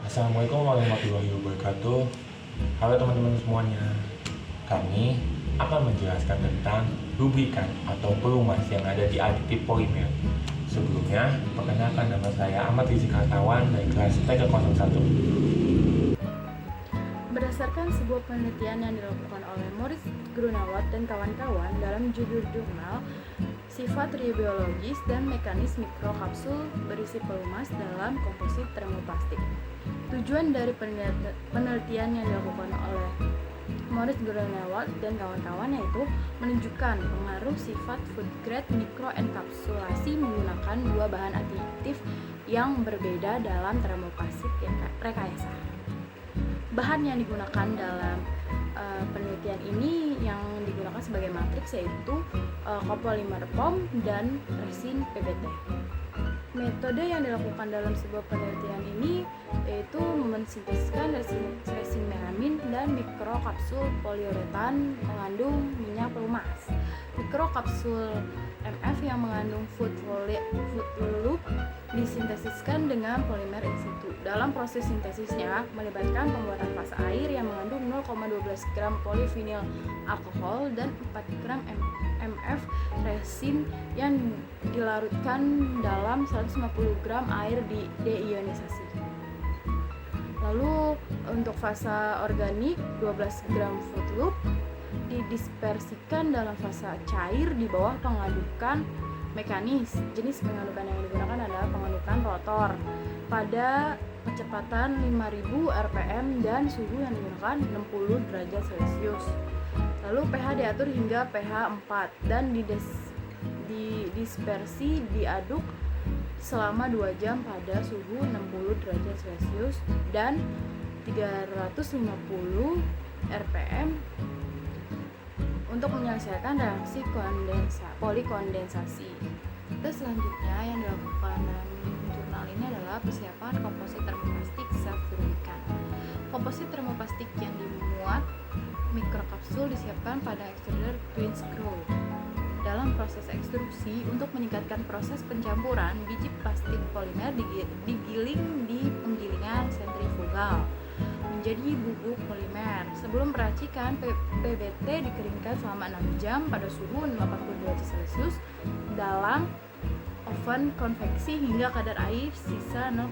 Assalamualaikum warahmatullahi wabarakatuh. Halo teman-teman semuanya. Kami akan menjelaskan tentang rubrikan atau perumas yang ada di aditif polimer. Sebelumnya, perkenalkan nama saya Ahmad Rizik Hartawan dari kelas TK01. Berdasarkan sebuah penelitian yang dilakukan oleh Moritz Grunewald dan kawan-kawan dalam judul jurnal Sifat Ribobiologis dan Mekanis Mikrokapsul berisi pelumas dalam komposit termoplastik. Tujuan dari penelitian yang dilakukan oleh Moritz Grunewald dan kawan-kawan yaitu menunjukkan pengaruh sifat food grade mikroenkapsulasi menggunakan dua bahan aditif yang berbeda dalam termoplastik rekayasa. Bahan yang digunakan dalam penelitian ini yang digunakan sebagai matriks yaitu copolymer POM dan resin PBT. Metode yang dilakukan dalam sebuah penelitian ini yaitu mensintesiskan resin melamin dan mikrokapsul poliuretan mengandung minyak pelumas. Mikrokapsul MF yang mengandung food loop disintesiskan dengan polimer in situ. Dalam proses sintesisnya melibatkan pembuatan fase air yang mengandung 0,12 gram polyvinyl alkohol dan 4 gram MF resin yang dilarutkan dalam 150 gram air di deionisasi. Lalu untuk fase organik 12 gram food loop didispersikan dalam fase cair di bawah pengadukan mekanis. Jenis pengadukan yang digunakan adalah pengadukan rotor pada kecepatan 5000 rpm dan suhu yang digunakan 60 derajat Celcius. Lalu pH diatur hingga pH 4 dan didispersi diaduk selama 2 jam pada suhu 60 derajat Celcius dan 350 rpm untuk menyelesaikan reaksi polikondensasi. Terus selanjutnya yang dilakukan dalam jurnal ini adalah persiapan komposit termoplastik self-lubrikan. Komposit termoplastik yang dimuat mikrokapsul disiapkan pada extruder twin screw. Dalam proses ekstruksi, untuk meningkatkan proses pencampuran, biji plastik polimer digiling di penggilingan sentrifugal menjadi bubuk polimer. Sebelum peracikan, PBT dikeringkan selama 6 jam pada suhu 80 derajat Celcius dalam oven konveksi hingga kadar air sisa 0,02%.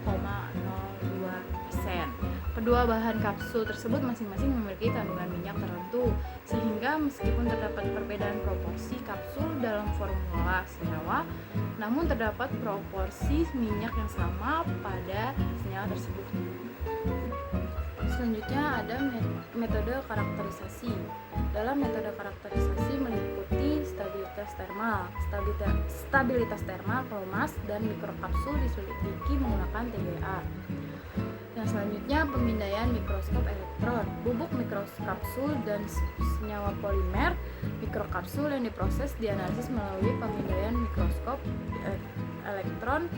Kedua bahan kapsul tersebut masing-masing memiliki kandungan minyak tertentu, sehingga meskipun terdapat perbedaan proporsi kapsul dalam formula senyawa, namun terdapat proporsi minyak yang sama pada senyawa tersebut. Selanjutnya ada metode karakterisasi. Dalam metode karakterisasi meliputi stabilitas termal, pelumas, dan mikrokapsul diselidiki menggunakan TGA. Yang selanjutnya pemindaian mikroskop elektron. Bubuk mikrokapsul dan senyawa polimer mikrokapsul yang diproses dianalisis melalui pemindaian mikroskop elektron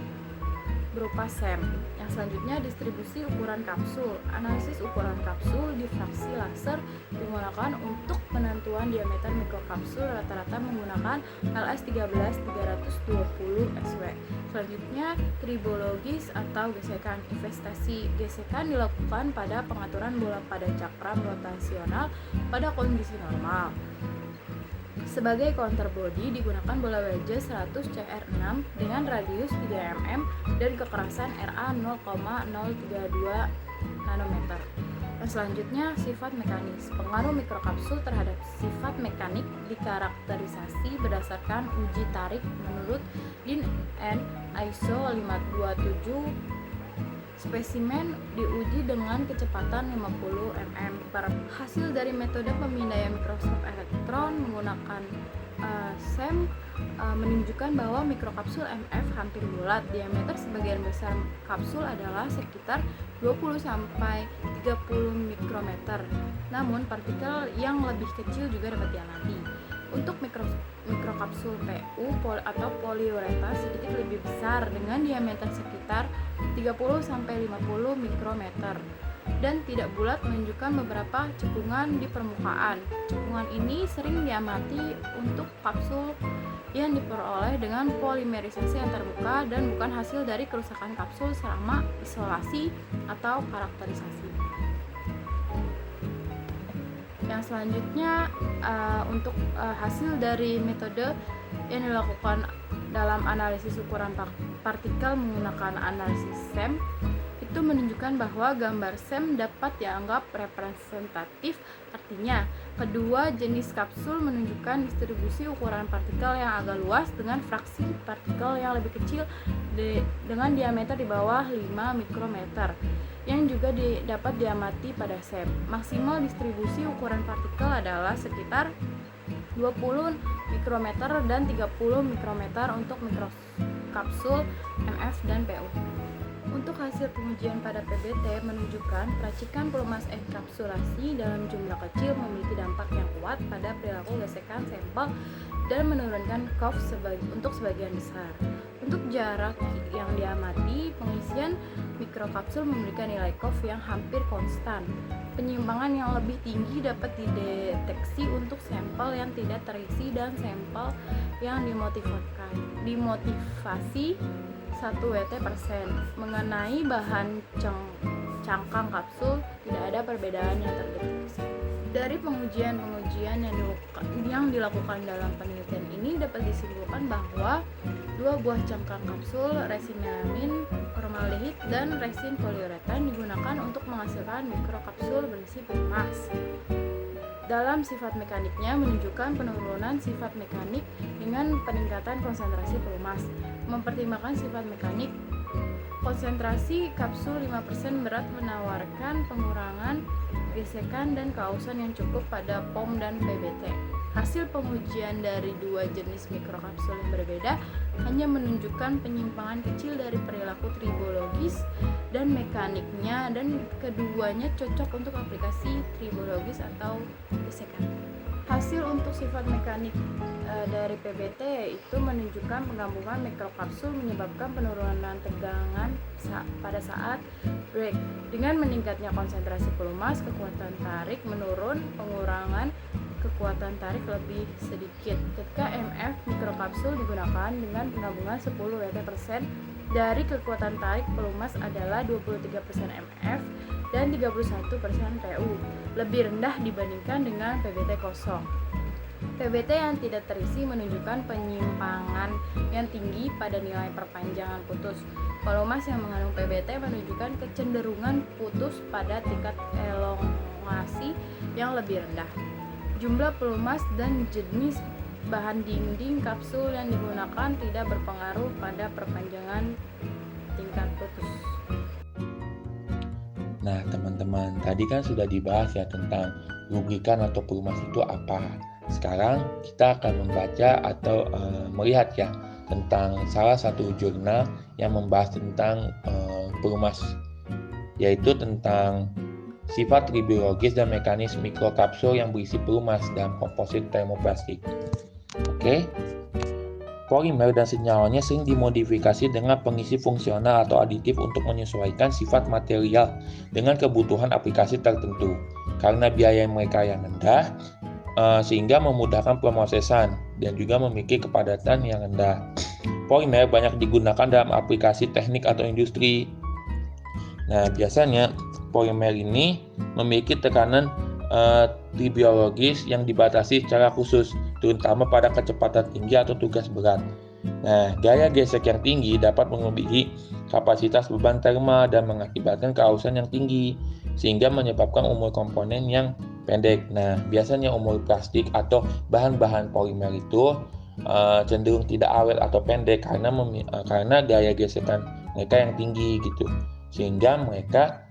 berupa SEM. Yang selanjutnya distribusi ukuran kapsul. Analisis ukuran kapsul difraksi laser digunakan untuk penentuan diameter mikrokapsul rata-rata menggunakan LS13320 SW. Selanjutnya tribologis atau gesekan. Investasi gesekan dilakukan pada pengaturan bola pada cakram rotasional pada kondisi normal. Sebagai counterbody digunakan bola baja 100 CR6 dengan radius 3 mm dan kekerasan Ra 0,032 nanometer. Selanjutnya sifat mekanis. Pengaruh mikrokapsul terhadap sifat mekanik dikarakterisasi berdasarkan uji tarik menurut DIN and ISO 527. Spesimen diuji dengan kecepatan 50 mm per. Hasil dari metode pemindaian mikroskop elektron menggunakan SEM menunjukkan bahwa mikrokapsul MF hampir bulat. Diameter sebagian besar kapsul adalah sekitar 20-30 mikrometer. Namun partikel yang lebih kecil juga dapat diamati. Untuk mikrokapsul PU atau poliuretan sedikit lebih besar dengan diameter sekitar 30-50 mikrometer dan tidak bulat, menunjukkan beberapa cekungan di permukaan. Cekungan ini sering diamati untuk kapsul yang diperoleh dengan polimerisasi antarmuka dan bukan hasil dari kerusakan kapsul selama isolasi atau karakterisasi. Yang selanjutnya untuk hasil dari metode yang dilakukan dalam analisis ukuran partikel menggunakan analisis SEM itu menunjukkan bahwa gambar SEM dapat dianggap representatif. Artinya, kedua jenis kapsul menunjukkan distribusi ukuran partikel yang agak luas dengan fraksi partikel yang lebih kecil dengan diameter di bawah 5 mikrometer yang juga dapat diamati pada SEM. Maksimal distribusi ukuran partikel adalah sekitar 20 mikrometer dan 30 mikrometer untuk mikrokapsul MF dan PU. Untuk hasil pengujian pada PBT menunjukkan peracikan pelumas enkapsulasi dalam jumlah kecil memiliki dampak yang kuat pada perilaku gesekan sampel dan menurunkan KOF untuk sebagian besar. Untuk jarak yang diamati, pengisian mikrokapsul memberikan nilai KOF yang hampir konstan. Penyimpangan yang lebih tinggi dapat dideteksi untuk sampel yang tidak terisi dan sampel yang dimotivasi 1 WT%. Mengenai bahan cangkang kapsul, tidak ada perbedaan yang terdeteksi. Dari pengujian yang dilakukan dalam penelitian ini dapat disimpulkan bahwa 2 buah cangkang kapsul resin melamin, formaldehid, dan resin poliuretan digunakan untuk menghasilkan mikrokapsul berisi pelumas. Dalam sifat mekaniknya menunjukkan penurunan sifat mekanik dengan peningkatan konsentrasi pelumas. Mempertimbangkan sifat mekanik, konsentrasi kapsul 5% berat menawarkan pengurangan gesekan dan keausan yang cukup pada POM dan PBT. Hasil pengujian dari 2 jenis mikrokapsul yang berbeda hanya menunjukkan penyimpangan kecil dari perilaku tribologis dan mekaniknya, dan keduanya cocok untuk aplikasi tribologis atau gesekan. Hasil untuk sifat mekanik dari PBT itu menunjukkan penggabungan mikrokapsul menyebabkan penurunan tegangan pada saat break. Dengan meningkatnya konsentrasi pelumas, kekuatan tarik menurun, pengurangan kekuatan tarik lebih sedikit. Ketika MF mikrokapsul digunakan dengan penggabungan 10 WT% dari kekuatan tarik pelumas adalah 23% MF dan 31% PU, lebih rendah dibandingkan dengan PBT kosong. PBT yang tidak terisi menunjukkan penyimpangan yang tinggi pada nilai perpanjangan putus. Pelumas yang mengandung PBT menunjukkan kecenderungan putus pada tingkat elongasi yang lebih rendah. Jumlah pelumas dan jenis bahan dinding kapsul yang digunakan tidak berpengaruh pada perpanjangan tingkat putus. Nah teman-teman, tadi kan sudah dibahas ya tentang rubrikan atau pelumas itu apa. Sekarang kita akan membaca atau melihat ya tentang salah satu jurnal yang membahas tentang pelumas, yaitu tentang sifat tribiologis dan mekanis mikrokapsul yang berisi pelumas dalam komposit termoplastik. Oke. Polimer dan senyawanya sering dimodifikasi dengan pengisi fungsional atau aditif untuk menyesuaikan sifat material dengan kebutuhan aplikasi tertentu. Karena biaya mereka yang rendah, sehingga memudahkan pemrosesan dan juga memiliki kepadatan yang rendah. Polimer banyak digunakan dalam aplikasi teknik atau industri. Nah, biasanya polimer ini memiliki tekanan tribiologis yang dibatasi secara khusus, terutama pada kecepatan tinggi atau tugas berat. Nah, gaya gesek yang tinggi dapat melebihi kapasitas beban termal dan mengakibatkan keausan yang tinggi, sehingga menyebabkan umur komponen yang pendek. Nah, biasanya umur plastik atau bahan-bahan polimer itu cenderung tidak awet atau pendek karena gaya gesekan mereka yang tinggi gitu, sehingga mereka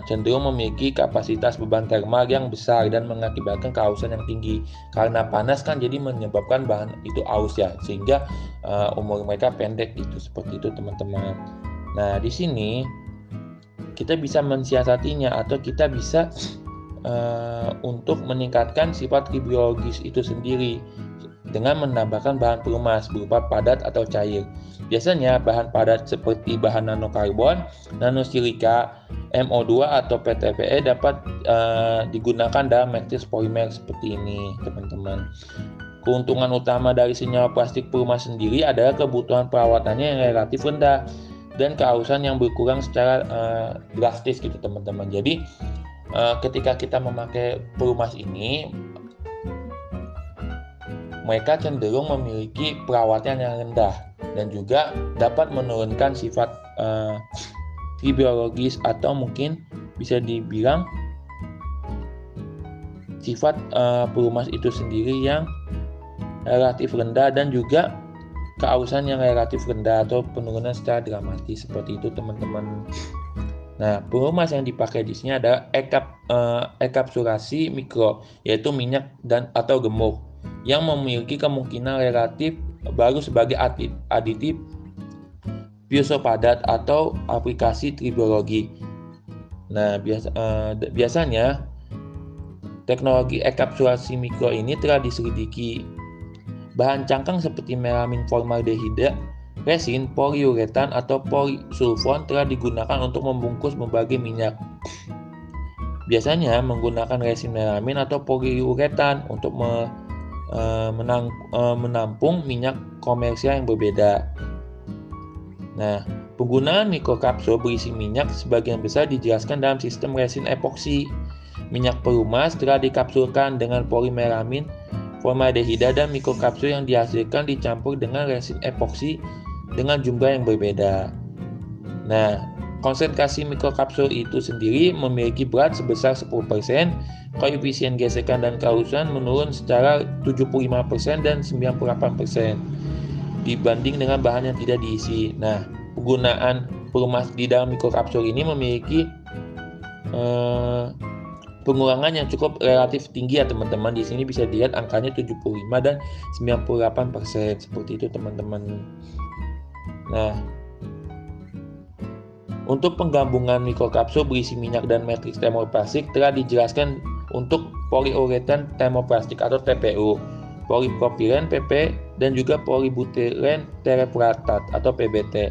cenderung memiliki kapasitas beban termal yang besar dan mengakibatkan keausan yang tinggi. Karena panas kan jadi menyebabkan bahan itu aus ya, sehingga umur mereka pendek gitu, seperti itu teman-teman. Nah, di sini kita bisa mensiasatinya atau kita bisa untuk meningkatkan sifat tribiologis itu sendiri dengan menambahkan bahan pelumas berupa padat atau cair. Biasanya bahan padat seperti bahan nanokarbon, nanosilika, MO2 atau PTFE dapat digunakan dalam matriks polimer seperti ini, teman-teman. keuntungan utama dari senyawa plastik pelumas sendiri adalah kebutuhan perawatannya yang relatif rendah dan keausan yang berkurang secara drastis gitu teman-teman. Jadi ketika kita memakai pelumas ini, mereka cenderung memiliki perawatan yang rendah dan juga dapat menurunkan sifat biologis atau mungkin bisa dibilang sifat pelumas itu sendiri yang relatif rendah dan juga keausan yang relatif rendah atau penurunan secara dramatis seperti itu teman-teman. Nah, pelumas yang dipakai di sini adalah enkapsulasi mikro, yaitu minyak dan atau gemuk yang memiliki kemungkinan relatif baru sebagai aditif biasa padat atau aplikasi tribiologi. Nah, biasanya teknologi enkapsulasi mikro ini telah diselidiki. Bahan cangkang seperti melamin formaldehida, resin, poliuretan, atau polisulfon telah digunakan untuk membungkus berbagai minyak. Biasanya menggunakan resin melamin atau poliuretan untuk menampung minyak komersial yang berbeda. Nah, penggunaan mikrokapsul berisi minyak sebagian besar dijelaskan dalam sistem resin epoksi. Minyak pelumas telah dikapsulkan dengan polimeramin, formaldehida, dan mikrokapsul yang dihasilkan dicampur dengan resin epoksi dengan jumlah yang berbeda. Nah, konsentrasi mikrokapsul itu sendiri memiliki berat sebesar 10%, koefisien gesekan dan keausan menurun secara 75% dan 98% dibanding dengan bahan yang tidak diisi. Nah, penggunaan pelumas di dalam mikrokapsul ini memiliki pengurangan yang cukup relatif tinggi ya teman-teman. Di sini bisa dilihat angkanya 75 dan 98% seperti itu teman-teman. Nah, untuk penggabungan mikrokapsul berisi minyak dan matriks termoplastik telah dijelaskan untuk poliuretan termoplastik atau TPU, polipropilen PP, dan juga polybutyren terephthalate atau PBT.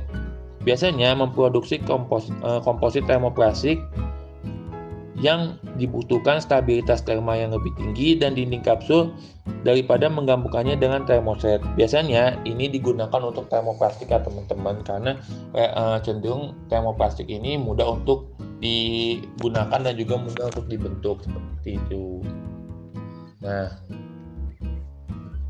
Biasanya memproduksi komposit termoplastik yang dibutuhkan stabilitas termal yang lebih tinggi dan dinding kapsul daripada menggabungkannya dengan termoset. Biasanya ini digunakan untuk termoplastik ya teman-teman, karena cenderung termoplastik ini mudah untuk digunakan dan juga mudah untuk dibentuk seperti itu. Nah,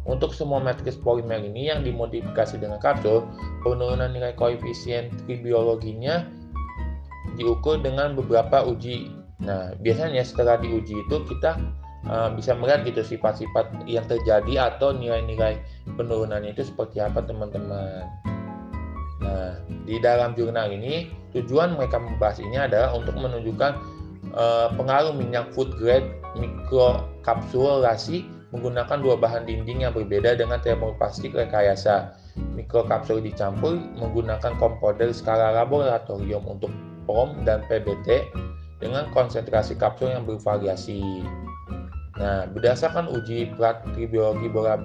untuk semua matriks polimer ini yang dimodifikasi dengan kapsul, penurunan nilai koefisien tribiologinya diukur dengan beberapa uji. Nah, biasanya setelah diuji itu kita bisa melihat gitu sifat-sifat yang terjadi atau nilai-nilai penurunannya itu seperti apa teman-teman. Nah, di dalam jurnal ini tujuan mereka membahas ini adalah untuk menunjukkan pengaruh minyak food grade mikrokapsulasi menggunakan dua bahan dinding yang berbeda dengan termoplastik rekayasa. Mikrokapsul dicampur menggunakan kompounder skala laboratorium untuk POM dan PBT dengan konsentrasi kapsul yang bervariasi. Nah, berdasarkan uji berat tribiologi bola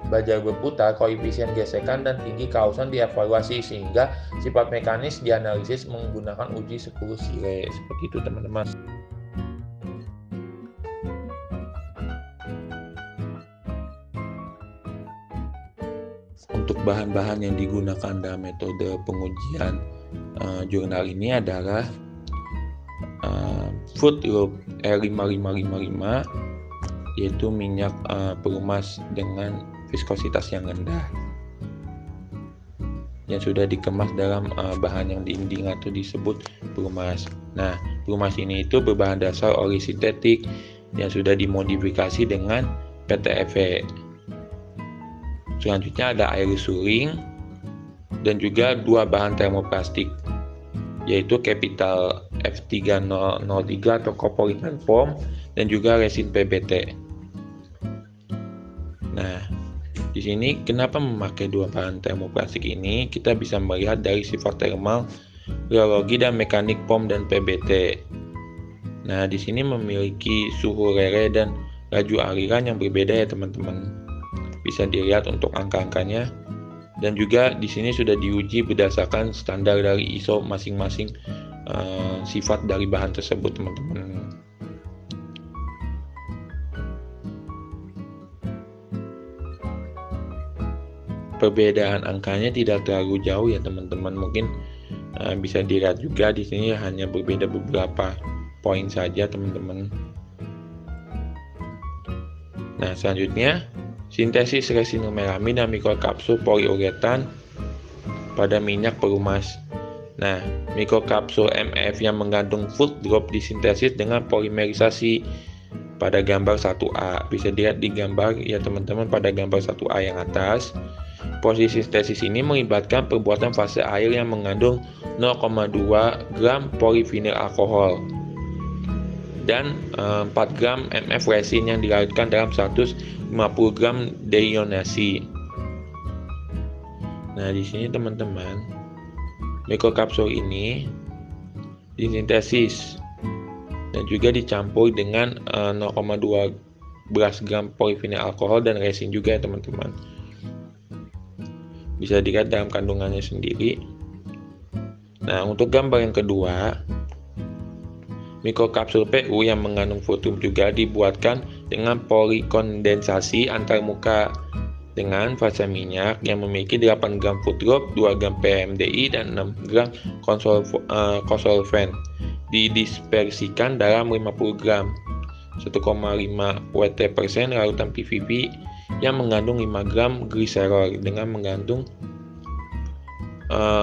baja berputar, koefisien gesekan dan tinggi keausan dievaluasi sehingga sifat mekanis dianalisis menggunakan uji 10 sire. Seperti itu teman-teman. Untuk bahan-bahan yang digunakan dalam metode pengujian jurnal ini adalah Food Group R5555, yaitu minyak pelumas dengan viskositas yang rendah yang sudah dikemas dalam bahan yang dinding atau disebut pelumas. Nah, pelumas ini itu berbahan dasar oli sintetik yang sudah dimodifikasi dengan PTFE. Selanjutnya ada air suring dan juga dua bahan termoplastik, yaitu Capital F3003 atau copolymer foam dan juga resin PBT. Nah, di sini kenapa memakai dua bahan termoplastik ini? Kita bisa melihat dari sifat termal, rheologi dan mekanik foam dan PBT. Nah, di sini memiliki suhu rere dan laju aliran yang berbeda ya teman-teman. Bisa dilihat untuk angka-angkanya. Dan juga di sini sudah diuji berdasarkan standar dari ISO masing-masing sifat dari bahan tersebut teman-teman. perbedaan angkanya tidak terlalu jauh ya teman-teman. Mungkin bisa dilihat juga di sini hanya berbeda beberapa poin saja teman-teman. Nah, selanjutnya sintesis resinomelamin dan mikrokapsul poliuretan pada minyak pelumas. Nah, mikrokapsul MF yang mengandung food drop disintesis dengan polimerisasi pada gambar 1A. Bisa dilihat di gambar ya teman-teman, pada gambar 1A yang atas. Proses sintesis ini melibatkan pembuatan fase air yang mengandung 0,2 gram polivinil alkohol dan 4 gram MF resin yang dilarutkan dalam 150 gram deionasi. Nah, di sini teman-teman, mikrokapsul ini disintesis dan juga dicampur dengan 0,2 belas gram polivinil alkohol dan resin juga ya teman-teman. Bisa dilihat dalam kandungannya sendiri. Nah, untuk gambar yang kedua, mikrokapsul PU yang mengandung fotum juga dibuatkan dengan polikondensasi antarmuka dengan fasa minyak yang memiliki 8 gram food drop, 2 gram PMDI, dan 6 gram konsolven. Didispersikan dalam 50 gram 1,5 Wt% larutan PVP yang mengandung 5 gram gliserol dengan mengandung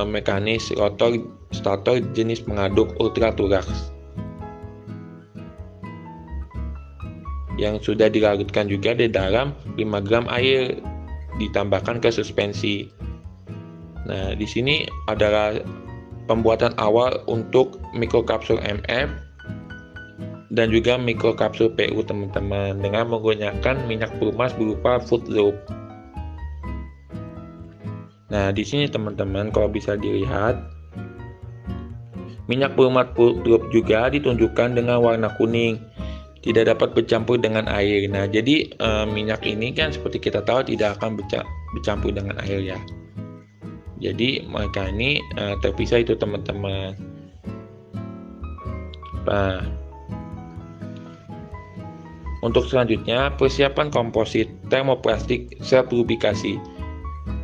mekanis rotor stator jenis pengaduk ultraturaks yang sudah dilarutkan juga di dalam 5 gram air ditambahkan ke suspensi. Nah, di sini adalah pembuatan awal untuk mikrokapsul MF dan juga mikrokapsul PU teman-teman dengan menggunakan minyak pelumas berupa food loop. Nah, di sini teman-teman kalau bisa dilihat, minyak pelumas food loop juga ditunjukkan dengan warna kuning, tidak dapat bercampur dengan air. Nah, jadi minyak ini kan seperti kita tahu tidak akan bercampur dengan air ya. Jadi mereka ini terpisah itu teman-teman. Nah, untuk selanjutnya persiapan komposit termoplastik self lubrikasi.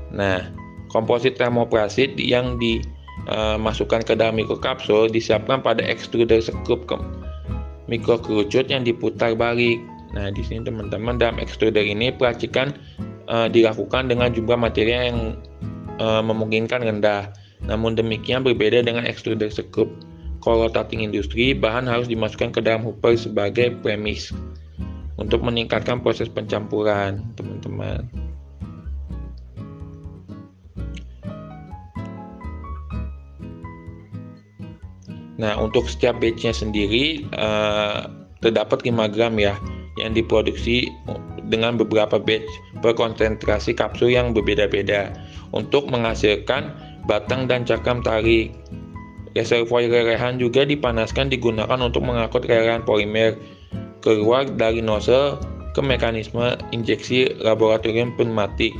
Nah, komposit termoplastik yang dimasukkan ke dalam mikrokapsul disiapkan pada ekstruder sekup mikrokerucut yang diputar balik. Nah, di sini teman-teman, dalam ekstruder ini peracikan dilakukan dengan jumlah material yang memungkinkan rendah. Namun demikian berbeda dengan ekstruder sekup. Kalau cutting industri, bahan harus dimasukkan ke dalam hopper sebagai premis untuk meningkatkan proses pencampuran, teman-teman. Nah, untuk setiap batch-nya sendiri terdapat 5 gram ya yang diproduksi dengan beberapa batch berkonsentrasi kapsul yang berbeda-beda untuk menghasilkan batang dan cakram tarik. Reservoir lelehan juga dipanaskan digunakan untuk mengangkut lelehan polimer keluar dari nozzle ke mekanisme injeksi laboratorium pneumatik.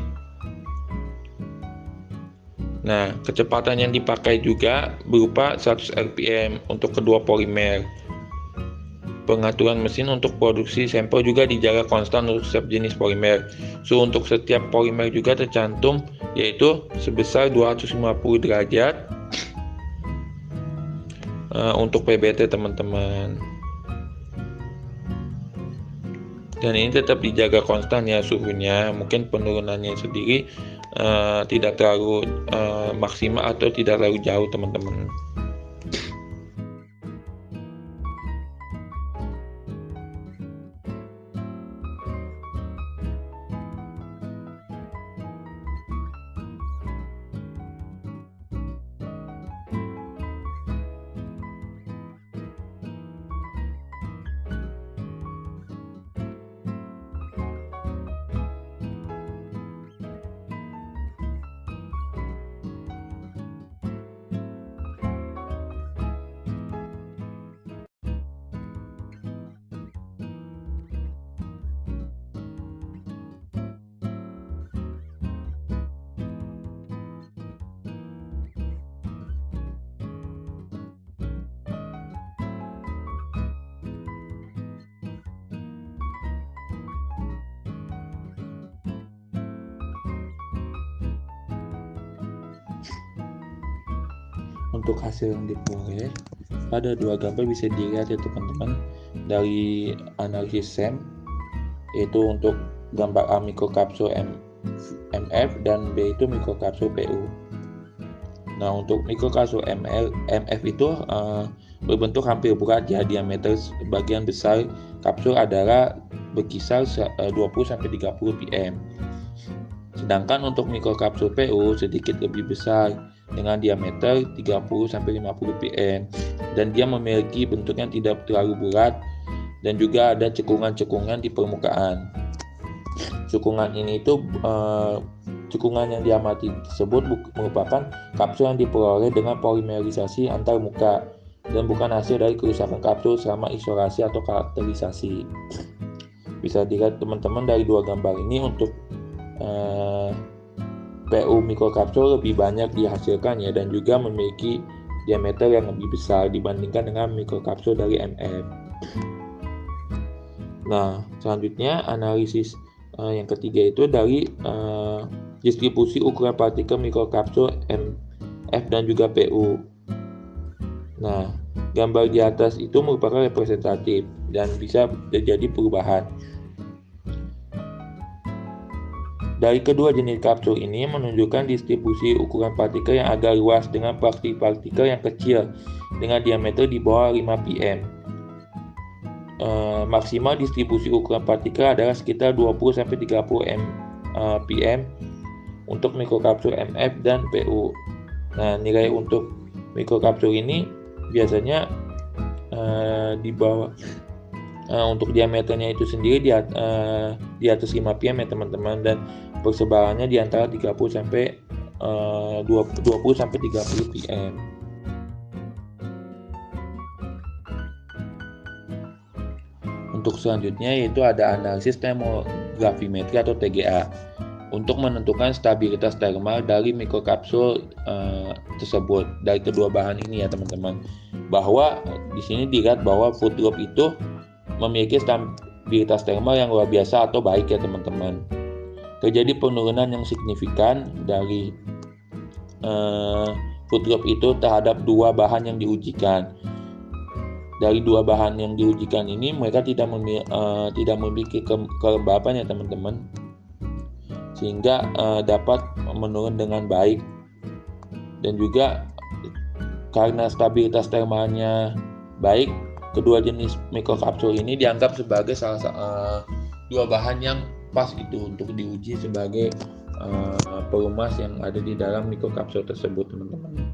Nah, kecepatan yang dipakai juga berupa 100 rpm untuk kedua polimer. Pengaturan mesin untuk produksi sampel juga dijaga konstan untuk setiap jenis polimer. Suhu untuk setiap polimer juga tercantum, yaitu sebesar 250 derajat untuk PBT teman-teman. Dan ini tetap dijaga konstan ya suhunya. Mungkin penurunannya sendiri tidak terlalu maksimal atau tidak terlalu jauh teman-teman. untuk hasil yang diperoleh pada dua gambar bisa dilihat ya teman-teman dari analisis SEM, yaitu untuk gambar A mikrokapsul MF dan B itu mikrokapsul PU. Nah, untuk mikrokapsul MF itu berbentuk hampir bulat ya, diameter bagian besar kapsul adalah berkisar 20-30 pm. Sedangkan untuk mikrokapsul PU sedikit lebih besar dengan diameter 30-50 pm dan dia memiliki bentuknya tidak terlalu bulat dan juga ada cekungan-cekungan di permukaan. Cekungan ini itu cekungan yang diamati tersebut merupakan kapsul yang diperoleh dengan polimerisasi antar muka dan bukan hasil dari kerusakan kapsul selama isolasi atau karakterisasi. Bisa dilihat teman-teman dari dua gambar ini untuk PU mikrokapsul lebih banyak dihasilkan ya dan juga memiliki diameter yang lebih besar dibandingkan dengan mikrokapsul dari MF. Nah, selanjutnya analisis yang ketiga itu dari distribusi ukuran partikel mikrokapsul MF dan juga PU. Nah, gambar di atas itu merupakan representatif dan bisa terjadi perubahan. Dari kedua jenis kapsul ini menunjukkan distribusi ukuran partikel yang agak luas dengan partikel yang kecil dengan diameter di bawah 5 pm. Maksimal distribusi ukuran partikel adalah sekitar 20-30 pm untuk mikrokapsul MF dan PU. Nah, nilai untuk mikrokapsul ini biasanya di bawah untuk diameternya itu sendiri di atas 5 pm ya teman-teman, dan persebarannya di antara 20-30 pm. Untuk selanjutnya yaitu ada analisis termografimetri atau TGA untuk menentukan stabilitas termal dari mikrokapsul tersebut dari kedua bahan ini ya teman-teman. Bahwa di sini dilihat bahwa food drop itu memiliki stabilitas termal yang luar biasa atau baik ya teman-teman. Terjadi penurunan yang signifikan dari food drop itu terhadap dua bahan yang diujikan. Dari dua bahan yang diujikan ini mereka tidak memiliki kelembapan ya teman-teman, sehingga dapat menurun dengan baik. Dan juga karena stabilitas termalnya baik, kedua jenis mikrokapsul ini dianggap sebagai dua bahan yang pas itu untuk diuji sebagai pelumas yang ada di dalam mikrokapsul tersebut teman-teman.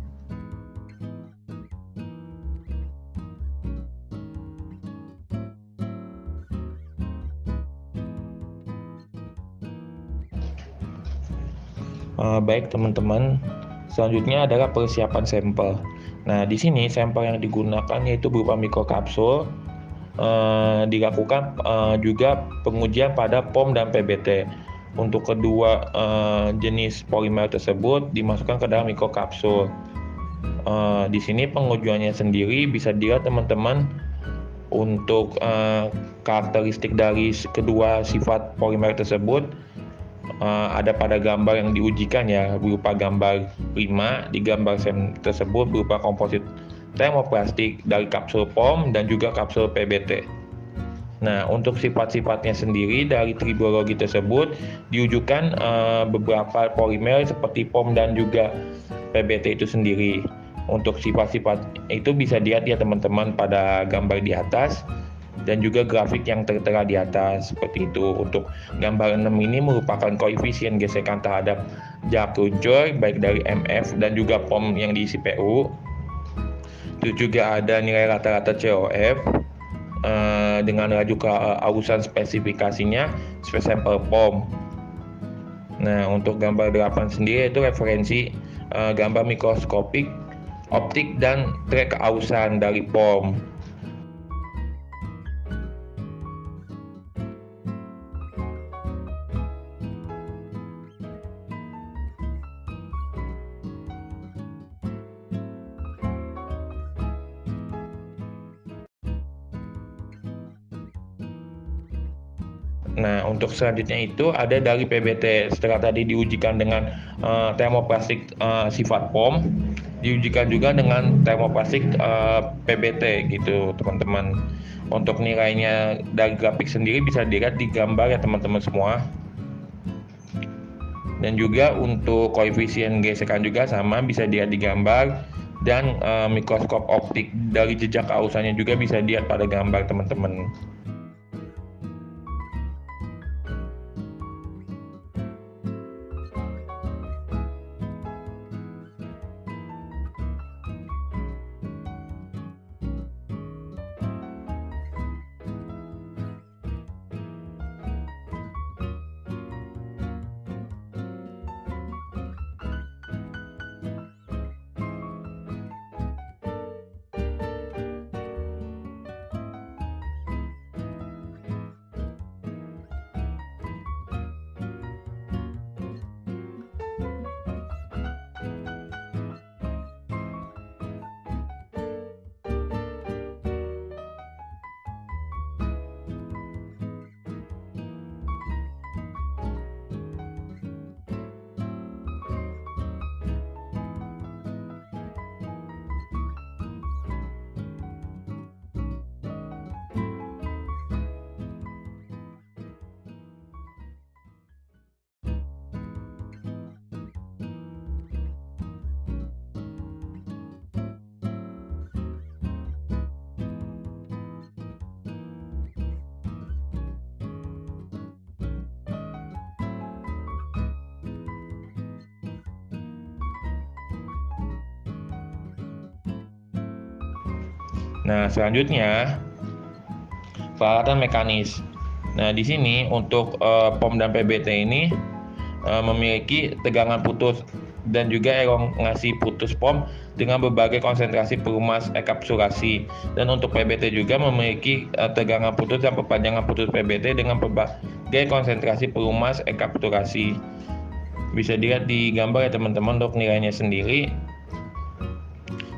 Baik teman-teman, selanjutnya adalah persiapan sampel. Nah, di sini sampel yang digunakan yaitu berupa mikrokapsul. Dilakukan juga pengujian pada POM dan PBT. Untuk kedua jenis polimer tersebut dimasukkan ke dalam mikrokapsul. Di sini pengujiannya sendiri bisa dilihat teman-teman untuk karakteristik dari kedua sifat polimer tersebut. Ada pada gambar yang diujikan ya, berupa gambar prima. Di gambar SEM tersebut berupa komposit termoplastik dari kapsul POM dan juga kapsul PBT. Nah, untuk sifat-sifatnya sendiri dari tribologi tersebut diujikan beberapa polimer seperti POM dan juga PBT itu sendiri. Untuk sifat-sifat itu bisa dilihat ya teman-teman pada gambar di atas dan juga grafik yang tertera di atas seperti itu. Untuk gambar 6 ini merupakan koefisien gesekan terhadap jarak luncur baik dari MF dan juga POM yang diisi PU. Itu juga ada nilai rata-rata COF dengan laju keausan spesifikasinya sesuai sampel POM. Nah, untuk gambar 8 sendiri itu referensi gambar mikroskopik, optik dan trek keausan dari POM. Nah, untuk selanjutnya itu ada dari PBT. Setelah tadi diujikan dengan termoplastik sifat POM, diujikan juga dengan termoplastik PBT gitu teman-teman. Untuk nilainya dari grafik sendiri bisa dilihat di gambar ya teman-teman semua. Dan juga untuk koefisien gesekan juga sama, bisa dilihat di gambar, dan mikroskop optik dari jejak kausannya juga bisa dilihat pada gambar teman-teman. Nah, selanjutnya peralatan mekanis. Nah, di sini untuk POM dan PBT ini memiliki tegangan putus dan juga elongasi putus POM dengan berbagai konsentrasi pelumas enkapsulasi. Dan untuk PBT juga memiliki tegangan putus dan perpanjangan putus PBT dengan berbagai konsentrasi pelumas enkapsulasi. Bisa dilihat di gambar ya teman-teman untuk nilainya sendiri.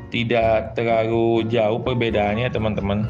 Tidak terlalu jauh perbedaannya teman-teman.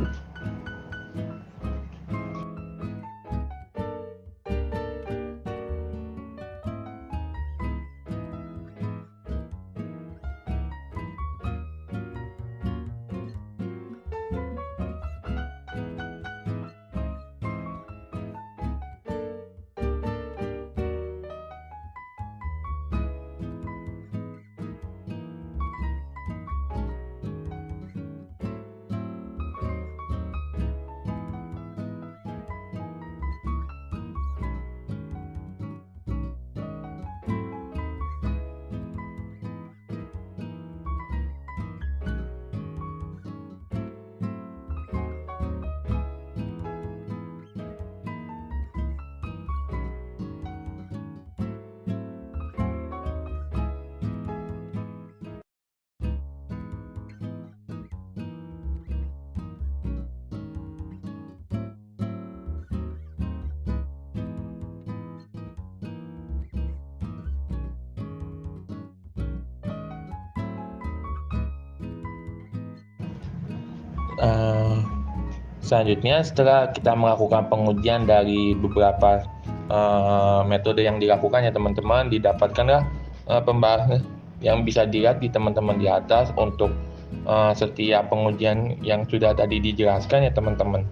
Selanjutnya, setelah kita melakukan pengujian dari beberapa metode yang dilakukan ya teman-teman, didapatkanlah pembahasan yang bisa dilihat di teman-teman di atas untuk setiap pengujian yang sudah tadi dijelaskan ya teman-teman.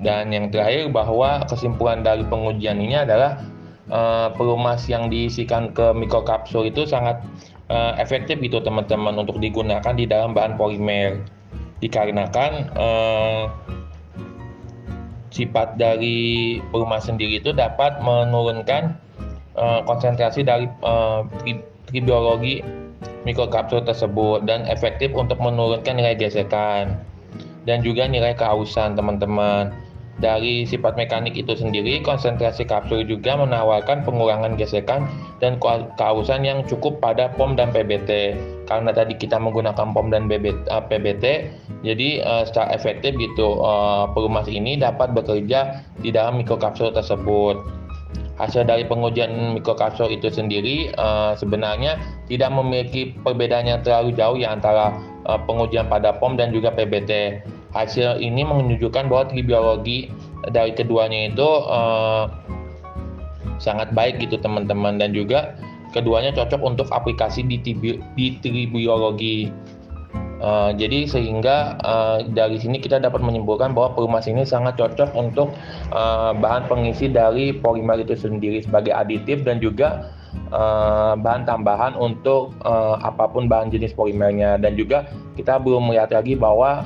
Dan yang terakhir, bahwa kesimpulan dari pengujian ini adalah pelumas yang diisikan ke mikrokapsul itu sangat efektif gitu teman-teman untuk digunakan di dalam bahan polimer, dikarenakan sifat dari pelumas sendiri itu dapat menurunkan konsentrasi dari tribiologi mikrokapsul tersebut dan efektif untuk menurunkan nilai gesekan dan juga nilai kehausan teman-teman. Dari sifat mekanik itu sendiri, konsentrasi kapsul juga menawarkan pengurangan gesekan dan kehausan yang cukup pada POM dan PBT. Karena tadi kita menggunakan POM dan PBT, jadi secara efektif gitu pelumas ini dapat bekerja di dalam mikrokapsul tersebut. Hasil dari pengujian mikrokapsul itu sendiri sebenarnya tidak memiliki perbedaan yang terlalu jauh ya antara pengujian pada POM dan juga PBT. Hasil ini menunjukkan bahwa tribiologi dari keduanya itu sangat baik gitu teman-teman, dan juga keduanya cocok untuk aplikasi di tribiologi. Jadi sehingga dari sini kita dapat menyimpulkan bahwa pelumas ini sangat cocok untuk bahan pengisi dari polimer itu sendiri sebagai aditif dan juga bahan tambahan untuk apapun bahan jenis polimernya. Dan juga kita belum melihat lagi bahwa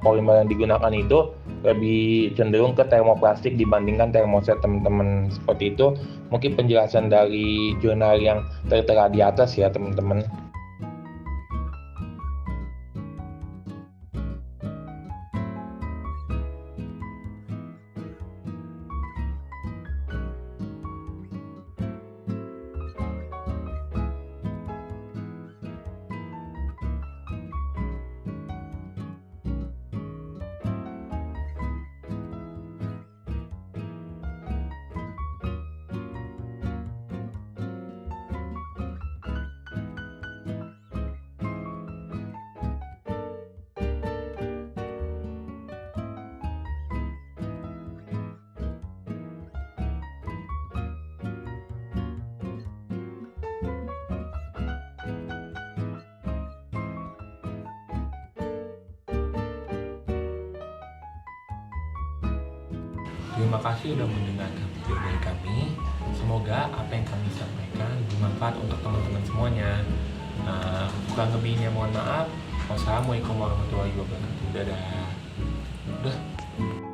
polimer yang digunakan itu lebih cenderung ke termoplastik dibandingkan termoset, teman-teman. Seperti itu mungkin penjelasan dari jurnal yang tertera di atas ya, teman-teman. Terima kasih sudah mendengarkan video dari kami. Semoga apa yang kami sampaikan bermanfaat untuk teman-teman semuanya. Kurang lebihnya mohon maaf. Wassalamualaikum warahmatullahi wabarakatuh. Dadah. Udah.